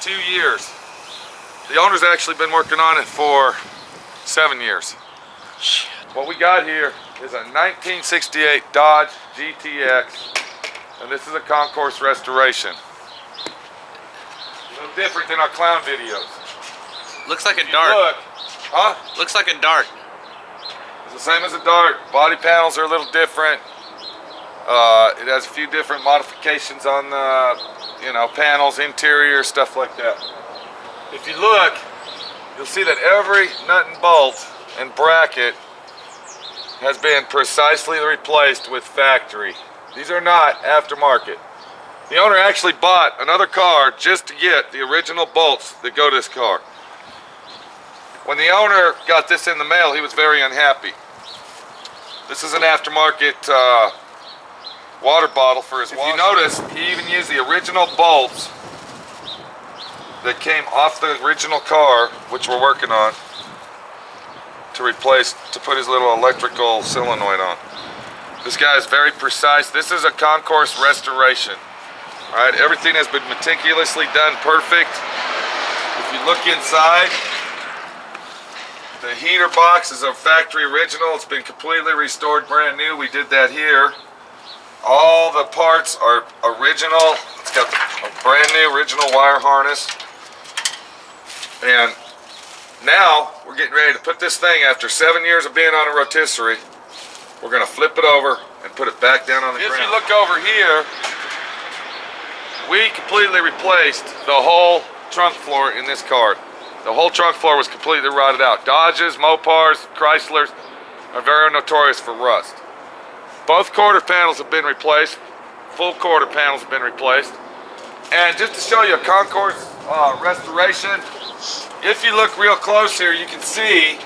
2 years. The owner's actually been working on it for 7 years. Shit. What we got here is a 1968 Dodge GTX, and this is a concourse restoration. A little different than our clown videos. Looks like a dart. Look, huh? Looks like a dart. It's the same as a dart. Body panels are a little different. It has a few different modifications on the, panels, interior, stuff like that. If you look, you'll see that every nut and bolt and bracket has been precisely replaced with factory. These are not aftermarket. The owner actually bought another car just to get the original bolts that go to this car. When the owner got this in the mail, he was very unhappy. This is an aftermarket water bottle for his water. If you notice, he even used the original bolts that came off the original car, which we're working on, to put his little electrical solenoid on. This guy is very precise. This is a concourse restoration. All right, everything has been meticulously done perfect. If you look inside, the heater box is a factory original. It's been completely restored, brand new. We did that here. All the parts are original. It's got a brand new original wire harness. And now we're getting ready to put this thing, after 7 years of being on a rotisserie, we're going to flip it over and put it back down on the ground. If you look over here, we completely replaced the whole trunk floor in this car. The whole trunk floor was completely rotted out. Dodges, Mopars, Chryslers are very notorious for rust. Both quarter panels have been replaced. Full quarter panels have been replaced. And just to show you a concourse restoration, if you look real close here, you can see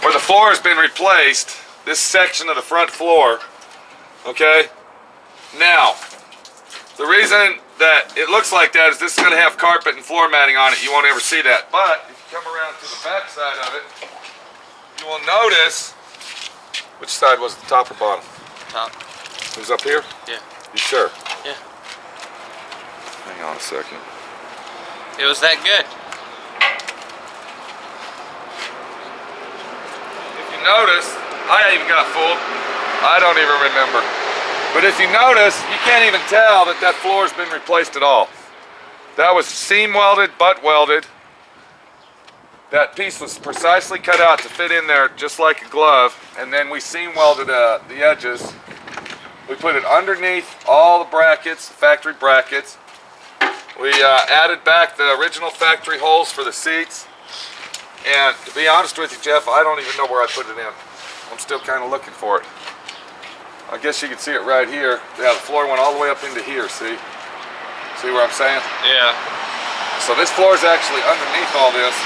where the floor has been replaced, this section of the front floor, okay? Now, the reason that it looks like that is this is going to have carpet and floor matting on it. You won't ever see that. But if you come around to the back side of it, you will notice, which side was the top or bottom? Top. It was up here? Yeah. You sure? Yeah. Hang on a second. It was that good. If you notice, I even got fooled. I don't even remember. But if you notice, you can't even tell that that floor's been replaced at all. That was seam welded, butt welded. That piece was precisely cut out to fit in there just like a glove, and then we seam welded the edges. We put it underneath all the brackets, factory brackets. We added back the original factory holes for the seats. And to be honest with you, Jeff, I don't even know where I put it in. I'm still kind of looking for it. I guess you can see it right here. Yeah, the floor went all the way up into here, see? See what I'm saying? Yeah. So this floor is actually underneath all this.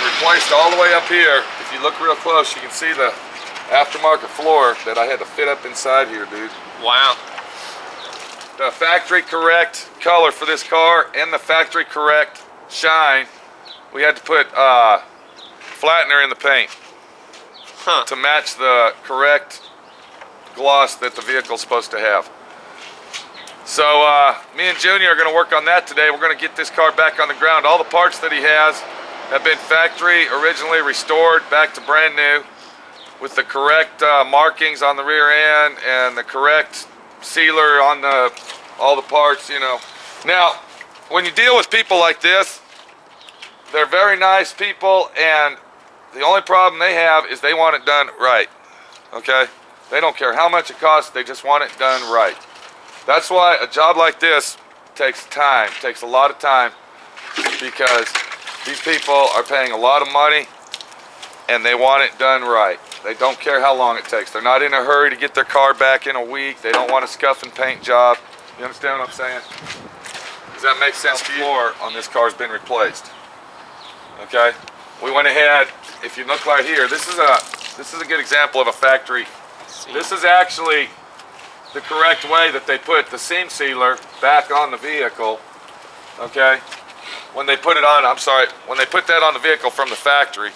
Replaced all the way up here. If you look real close, you can see the aftermarket floor that I had to fit up inside here, dude. Wow. The factory correct color for this car and the factory correct shine, we had to put flattener in the paint to match the correct gloss that the vehicle's supposed to have. So me and Junior are going to work on that today. We're going to get this car back on the ground. All the parts that he has have been factory originally restored back to brand new with the correct markings on the rear end and the correct sealer on all the parts, you know. Now, when you deal with people like this, they're very nice people, and the only problem they have is they want it done right, okay? They don't care how much it costs, they just want it done right. That's why a job like this takes time, takes a lot of time, because these people are paying a lot of money, and they want it done right. They don't care how long it takes. They're not in a hurry to get their car back in a week. They don't want a scuff and paint job. You understand what I'm saying? Does that make sense to you? The floor on this car has been replaced. Okay? We went ahead, if you look right here, this is a good example of a factory. This is actually the correct way that they put the seam sealer back on the vehicle. Okay? When they put it on, when they put that on the vehicle from the factory.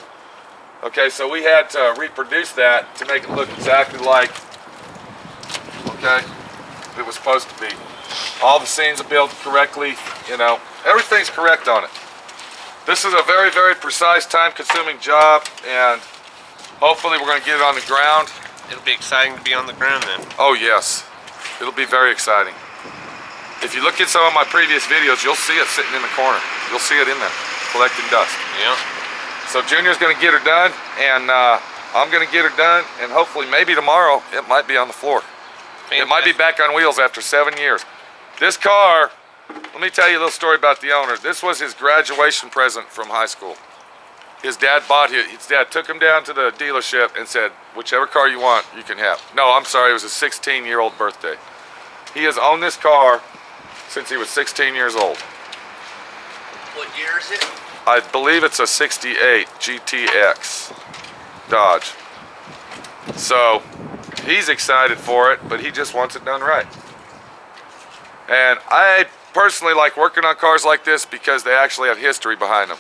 Okay, so we had to reproduce that to make it look exactly like, okay, it was supposed to be. All the seams are built correctly, you know. Everything's correct on it. This is a very, very precise, time-consuming job, and hopefully we're going to get it on the ground. It'll be exciting to be on the ground then. Oh yes, it'll be very exciting. If you look at some of my previous videos, you'll see it sitting in the corner. You'll see it in there, collecting dust. Yeah. So Junior's going to get her done, and I'm going to get her done, and hopefully maybe tomorrow it might be on the floor. Fantastic. It might be back on wheels after 7 years. This car, let me tell you a little story about the owner. This was his graduation present from high school. His dad his dad took him down to the dealership and said, whichever car you want, you can have. No, I'm sorry, it was his 16-year-old birthday. He has owned this car since he was 16 years old. What year is it? I believe it's a 68 GTX Dodge. So he's excited for it, but he just wants it done right. And I personally like working on cars like this because they actually have history behind them.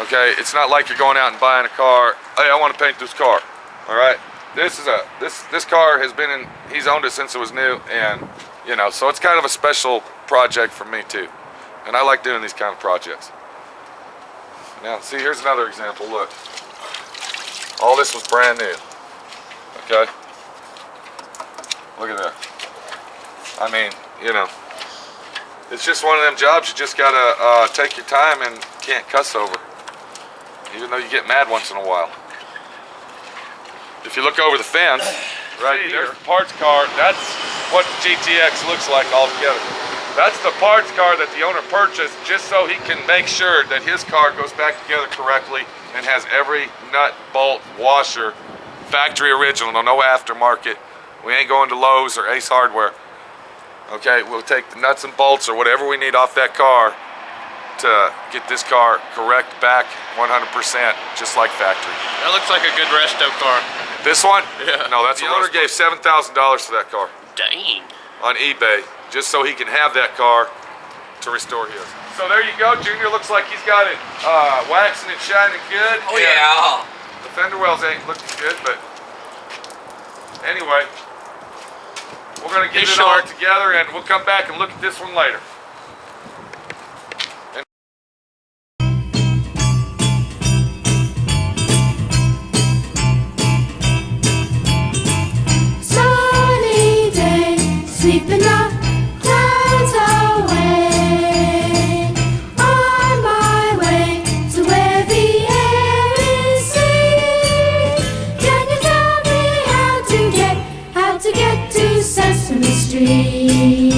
Okay, it's not like you're going out and buying a car. Hey, I want to paint this car. All right, this car has been in. He's owned it since it was new, and you know, so it's kind of a special project for me too. And I like doing these kind of projects. Now, see, here's another example. Look, all this was brand new. Okay, look at that. I mean, you know, it's just one of them jobs you just gotta take your time and can't cuss over. Even though you get mad once in a while. If you look over the fence, right here, there's the parts car. That's what the GTX looks like all together. That's the parts car that the owner purchased just so he can make sure that his car goes back together correctly and has every nut, bolt, washer, factory original, no aftermarket. We ain't going to Lowe's or Ace Hardware. Okay, we'll take the nuts and bolts or whatever we need off that car to get this car correct back 100%, just like factory. That looks like a good resto car. This one? Yeah. No, that's the owner gave $7,000 for that car. Dang. On eBay, just so he can have that car to restore his. So there you go, Junior looks like he's got it waxing and shining good. Oh yeah. The fender wells ain't looking good, but anyway, we're gonna get it all together and we'll come back and look at this one later. Sweeping the clouds away, on my way to where the air is sweet. Can you tell me how to get to Sesame Street?